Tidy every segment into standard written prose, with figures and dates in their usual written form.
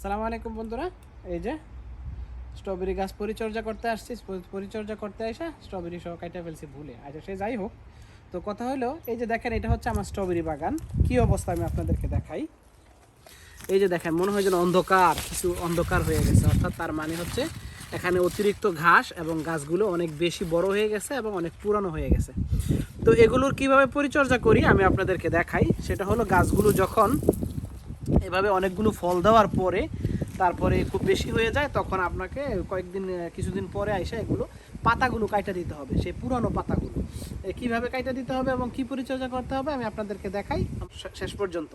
আসসালামু আলাইকুম বন্ধুরা, এই যে স্ট্রবেরি গাছ পরিচর্যা করতে আসছি। পরিচর্যা করতে এসে স্ট্রবেরি সহ কাইটা ফেলছি ভুলে। আচ্ছা, সে যাই হোক, তো কথা হলো এই যে দেখেন, এটা হচ্ছে আমার স্ট্রবেরি বাগান। কি অবস্থা আমি আপনাদেরকে দেখাই। এই যে দেখেন, মনে হয় যেন অন্ধকার, কিছু অন্ধকার হয়ে গেছে, অর্থাৎ তার মানে হচ্ছে এখানে অতিরিক্ত ঘাস এবং গাছগুলো অনেক বেশি বড় হয়ে গেছে এবং অনেক পুরানো হয়ে গেছে। তো এগুলোর কিভাবে পরিচর্যা করি আমি আপনাদেরকে দেখাই। সেটা হলো, গাছগুলো যখন এভাবে অনেকগুলো ফল দেওয়ার পরে তারপরে খুব বেশি হয়ে যায়, তখন আপনাকে কিছুদিন পরে এসে এগুলো পাতাগুলো কাইটা দিতে হবে, সেই পুরানো পাতাগুলো কিভাবে কাইটা দিতে হবে এবং কি পরিচর্যা করতে হবে আমি আপনাদেরকে দেখাই শেষ পর্যন্ত।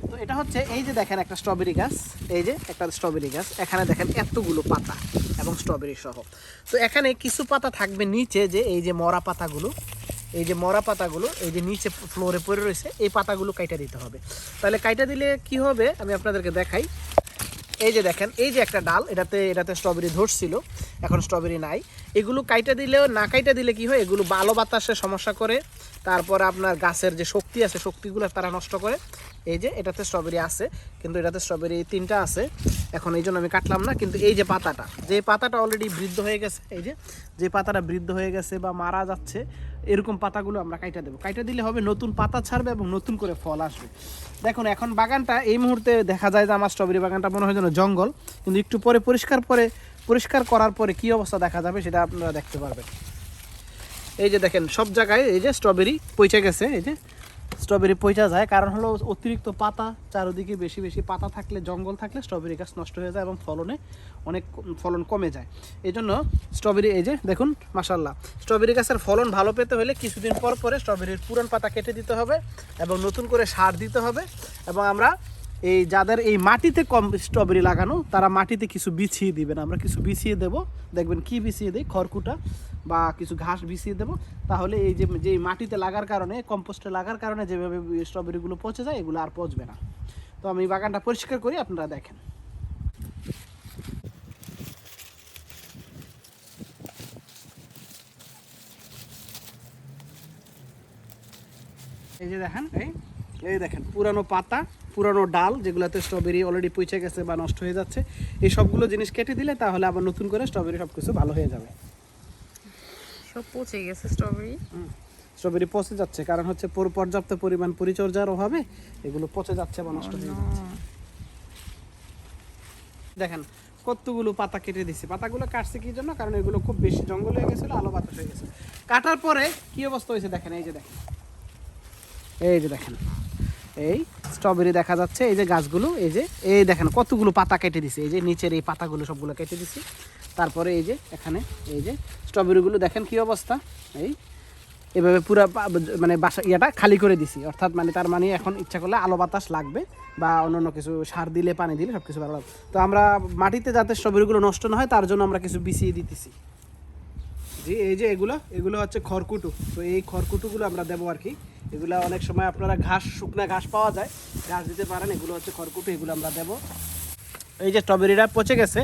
তো এটা হচ্ছে, এই যে দেখেন একটা স্ট্রবেরি গাছ, এই যে একটা স্ট্রবেরি গাছ, এখানে দেখেন এতগুলো পাতা এবং স্ট্রবেরি সহ। তো এখানে কিছু পাতা থাকবে নিচে, যে এই যে মরা পাতাগুলো, এই যে মরা পাতাগুলো এই যে নিচে ফ্লোরে পড়ে রয়েছে, এই পাতাগুলো কাইটা দিতে হবে। তাহলে কাইটা দিলে কি হবে আমি আপনাদেরকে দেখাই। এই যে দেখেন, এই যে একটা ডাল, এটাতে স্ট্রবেরি ধরছিল, এখন স্ট্রবেরি নাই। এগুলো কাইটা দিলেও, না কাইটা দিলে কি হয়, এগুলো বালো বাতাসে সমস্যা করে, তারপর আপনার গাছের যে শক্তি আছে শক্তিগুলো তারা নষ্ট করে। এই যে এটাতে স্ট্রবেরি আছে, কিন্তু এটাতে স্ট্রবেরি 3টা আছে, এখন এই জন্য আমি কাটলাম না। কিন্তু এই যে পাতাটা অলরেডি বৃদ্ধ হয়ে গেছে, এই যে পাতাটা বৃদ্ধ হয়ে গেছে বা মারা যাচ্ছে, এরকম পাতাগুলো আমরা কাইটা দেবো। কাইটা দিলে হবে, নতুন পাতা ছাড়বে এবং নতুন করে ফল আসবে। দেখুন এখন বাগানটা এই মুহূর্তে দেখা যায় যে আমার স্ট্রবেরি বাগানটা মনে হয় যেন জঙ্গল, কিন্তু একটু পরে পরিষ্কার করার পরে কি অবস্থা দেখা যাবে সেটা আপনারা দেখতে পারবেন। এই যে দেখেন, সব জায়গায় এই যে স্ট্রবেরি পচে গেছে। এই যে স্ট্রবেরি পচা যায়, কারণ হলো অতিরিক্ত পাতা, চারিদিকে বেশি বেশি পাতা থাকলে, জঙ্গল থাকলে স্ট্রবেরি গাছ নষ্ট হয়ে যায় এবং ফলন কমে যায়। এই জন্য স্ট্রবেরি, এই যে দেখুন মাশাআল্লাহ, স্ট্রবেরি গাছের ফলন ভালো পেতে হলে কিছুদিন পর পরে স্ট্রবেরির পুরান পাতা কেটে দিতে হবে এবং নতুন করে সার দিতে হবে। এবং আমরা এই যাদের এই মাটিতে কম স্ট্রবেরি লাগানো, তারা মাটিতে কিছু বিছিয়ে দিবেন, আমরা কিছু বিছিয়ে দেব। দেখবেন কি বিছিয়ে দিই, খড়কুটা বা কিছু ঘাস বিছিয়ে দেবো। তাহলে এই যে মাটিতে লাগার কারণে, কম্পোস্টে লাগার কারণে যেভাবে স্ট্রবেরিগুলো পচে যায়, এগুলো আর পচবে না। তো আমি বাগানটা পরিষ্কার করি, আপনারা দেখেন। এই যে দেখেন, এই দেখেন পুরানো পাতা, পুরানো ডাল, যেগুলোতে স্ট্রবেরি অলরেডি পচে গেছে বা নষ্ট হয়ে যাচ্ছে, এই সবগুলো জিনিস কেটে দিলে তাহলে আবার নতুন করে স্ট্রবেরি সব কিছু ভালো হয়ে যাবে। সব পচে গেছে স্ট্রবেরি। স্ট্রবেরি পচে যাচ্ছে, কারণ হচ্ছে পর্যাপ্ত পরিমাণ পরিচর্যার অভাবে এগুলো পচে যাচ্ছে বা নষ্ট হয়ে যাচ্ছে। দেখেন কতগুলো পাতা কেটে দিচ্ছে। পাতাগুলো কাটছে কি জন্য, কারণ এগুলো খুব বেশি জঙ্গল হয়ে গেছিলো, আলো বাতাস হয়ে গেছে। কাটার পরে কি অবস্থা হয়েছে দেখেন, এই যে দেখেন এই স্ট্রবেরি দেখা যাচ্ছে, এই যে গাছগুলো, এই দেখেন কতগুলো পাতা কেটে দিছে, এই যে নিচের এই পাতাগুলো সবগুলো কেটে দিছি। তারপরে এই যে এখানে এই যে স্ট্রবেরিগুলো দেখেন কি অবস্থা, এভাবে পুরো মানে ইয়েটা খালি করে দিছি। অর্থাৎ তার মানে এখন ইচ্ছা করলে আলো বাতাস লাগবে বা অন্যান্য কিছু সার দিলে, পানি দিলে সব কিছু ভালো লাগবে। তো আমরা মাটিতে যাতে স্ট্রবেরিগুলো নষ্ট না হয় তার জন্য আমরা কিছু বিছিয়ে দিতেছি। জি, এই যে এগুলো হচ্ছে খড়কুটো। তো এই খড়কুটোগুলো আমরা দেবো আর কি। এগুলো অনেক সময় আপনারা শুকনা ঘাস পাওয়া যায়, ঘাস দিতে পারেন। এগুলো হচ্ছে খড়কুটো, এগুলো আমরা দেবো। এই যে স্ট্রবেরিটা পচে গেছে,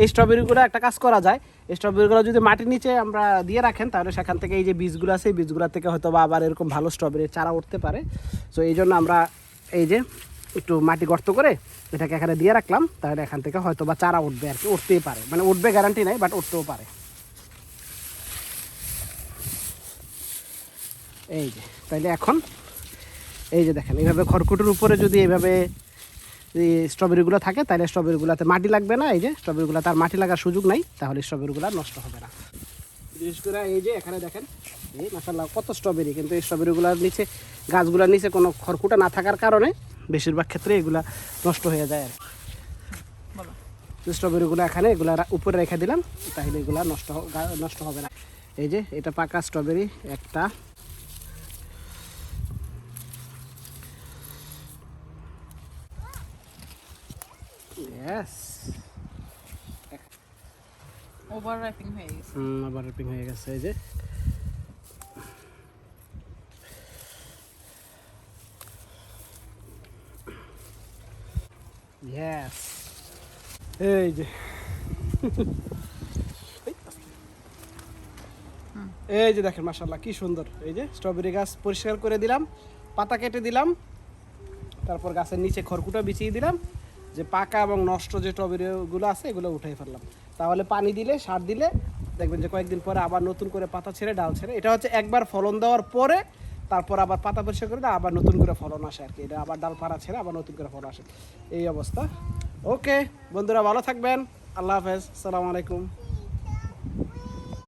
এই স্ট্রবেরিগুলো একটা কাজ করা যায়, এই স্ট্রবেরিগুলো যদি মাটির নিচে আমরা দিয়ে রাখেন, তাহলে সেখান থেকে এই যে বীজগুলো আছে, এই বীজগুলো থেকে হয়তো বা আবার এরকম ভালো স্ট্রবেরির চারা উঠতে পারে। তো এই জন্য আমরা এই যে একটু মাটি গর্ত করে এটাকে এখানে দিয়ে রাখলাম, তাহলে এখান থেকে হয়তো বা চারা উঠবে আর কি, উঠতেই পারে, উঠবে গ্যারান্টি নাই, বাট উঠতেও পারে। এই যে তাইলে এখন এই যে দেখেন, এইভাবে খড়কুটোর উপরে যদি এইভাবে এই স্ট্রবেরিগুলো থাকে, তাহলে স্ট্রবেরিগুলোতে মাটি লাগবে না। এই যে স্ট্রবেরিগুলোতে আর মাটি লাগার সুযোগ নাই, তাহলে স্ট্রবেরিগুলো নষ্ট হবে না। বিশেষ করে এই যে এখানে দেখেন, এই মাশাআল্লাহ কত স্ট্রবেরি, কিন্তু এই স্ট্রবেরিগুলোর নিচে, গাছগুলোর নিচে কোনো খড়কুটা না থাকার কারণে বেশিরভাগ ক্ষেত্রে এগুলা নষ্ট হয়ে যায় আর কি। স্ট্রবেরিগুলো এখানে এগুলা উপরে রেখে দিলাম, তাহলে এগুলা নষ্ট হবে না। এই যে এটা পাকা স্ট্রবেরি একটা। ইয়েস, ওভার র্যাপিং হয়ে গেছে। আবার র্যাপিং হয়ে গেছে। এই যে ইয়েস, এই যে এই যে দেখেন মাশাআল্লাহ কি সুন্দর। এই যে স্ট্রবেরি গাছ পরিষ্কার করে দিলাম, পাতা কেটে দিলাম, তারপর গাছের নিচে খড়কুটা বিছিয়ে দিলাম, যে পাকা এবং নষ্ট যে স্ট্রবেরিগুলো আছে এগুলো উঠাই ফেললাম। তাহলে পানি দিলে, সার দিলে দেখবেন যে কয়েকদিন পরে আবার নতুন করে পাতা ছেড়ে, ডাল ছেড়ে। এটা হচ্ছে একবার ফলন দেওয়ার পরে তারপর আবার পাতা পরিষ্কার করে আবার নতুন করে ফলন আসে আর কি। এটা আবার ডাল পাড়া ছেড়ে আবার নতুন করে ফলন আসে, এই অবস্থা। ওকে বন্ধুরা, ভালো থাকবেন, আল্লাহ হাফেজ, আসসালামু আলাইকুম।